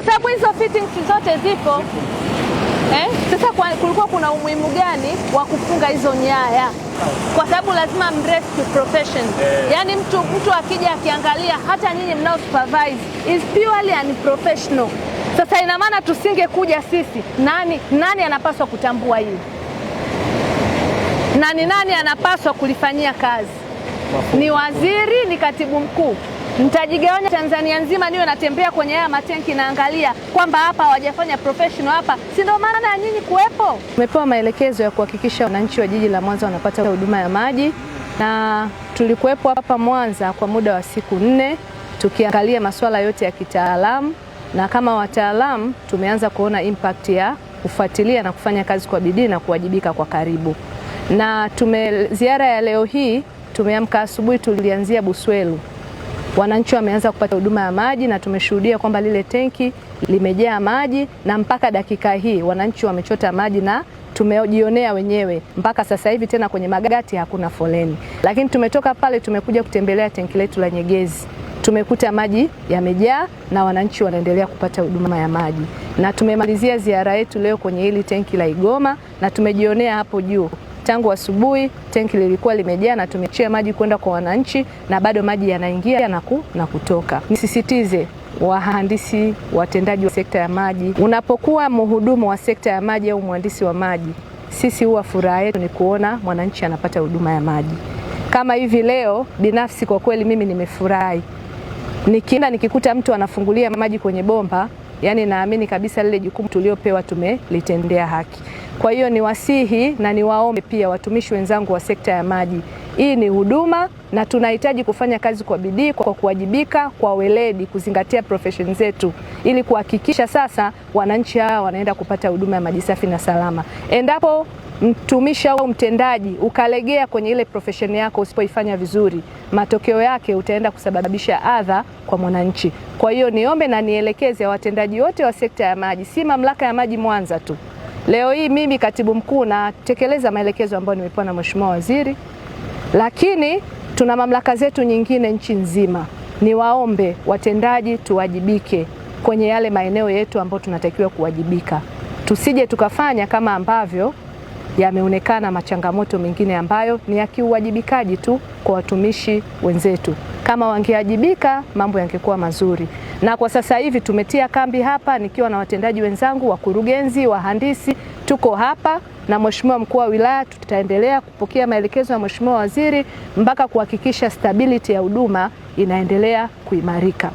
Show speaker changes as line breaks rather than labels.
sababu hizo fittings zote zipo. Sasa kulikuwa kuna umuhimu gani wa kufunga hizo nyaya? Kwa sababu lazima rescue profession. Yaani mtu akija akiangalia, hata nyinyi mnao supervise, is purely unprofessional. Sasa ina maana tusingekuja sisi, nani anapaswa kutambua hili? Nani anapaswa kulifanyia kazi? Ni waziri, ni katibu mkuu. Nitajigawanya Tanzania nzima niwe natembea kwenye haya matenki naangalia kwamba hapa hawajafanya professional hapa. Si ndio maana ya nyinyi kuwepo? Tumepewa maelekezo ya kuhakikisha wananchi wa jiji la Mwanza wanapata huduma ya maji, na tulikuwepo hapa Mwanza kwa muda wa siku 4 tukiangalia masuala yote ya kitaalamu, na kama wataalamu tumeanza kuona impact ya kufuatilia na kufanya kazi kwa bidii na kuwajibika kwa karibu. Na ziara ya leo hii tumeamka asubuhi, tulianzia Buswelu. Wananchi wameanza kupata huduma ya maji na tumeshuhudia kwamba lile tenki limejaa maji, na mpaka dakika hii wananchi wamechota maji na tumejionea wenyewe. Mpaka sasa hivi tena kwenye magati hakuna foleni. Lakini tumetoka pale tumekuja kutembelea tenki letu la Nyegezi. Tumekuta maji yamejaa na wananchi wanaendelea kupata huduma ya maji. Na tumemalizia ziara yetu leo kwenye hili tenki la Igoma na tumejionea hapo juu. Tangu asubuhi tenki lilikuwa limejaa na tumechia maji kwenda kwa wananchi, na bado maji yanaingia na kutoka. Nisisitize wahandisi, watendaji wa sekta ya maji, unapokuwa mhudumu wa sekta ya maji au mhandisi wa maji, sisi huwa furaha yetu ni kuona mwananchi anapata huduma ya maji. Kama hivi leo binafsi kwa kweli mimi nimefurahi. Nikienda nikikuta mtu anafungulia maji kwenye bomba, yani naamini kabisa lile jukumu tuliopewa tumelitendea haki. Kwa hiyo niwasihi na niwaombe pia watumishi wenzangu wa sekta ya maji. Hii ni huduma na tunahitaji kufanya kazi kwa bidii, kwa kuwajibika, kwa weledi, kuzingatia profession zetu ili kuhakikisha sasa wananchi hawa wanaenda kupata huduma ya maji safi na salama. Endapo mtumishi au mtendaji ukalegea kwenye ile profession yako, usipoifanya vizuri, matokeo yake utaenda kusababisha adha kwa mwananchi. Kwa hiyo niombe na nielekeze watendaji wote wa sekta ya maji, si mamlaka ya maji Mwanza tu. Leo hii mimi katibu mkuu natekeleza maelekezo ambayo nimepewa na Mheshimiwa Waziri, lakini tuna mamlaka zetu nyingine nchi nzima. Niwaombe watendaji tuwajibike kwenye yale maeneo yetu ambayo tunatakiwa kuwajibika. Tusije tukafanya kama ambavyo yameonekana machangamoto mengine ambayo ni ya kiuwajibikaji tu kwa watumishi wenzetu. Kama wangewajibika mambo yangekuwa mazuri. Na kwa sasa hivi tumetia kambi hapa nikiwa na watendaji wenzangu, wakurugenzi, wahandisi, tuko hapa na Mheshimiwa Mkuu wa Wilaya. Tutaendelea kupokea maelekezo ya Mheshimiwa Waziri mpaka kuhakikisha stability ya huduma inaendelea kuimarika.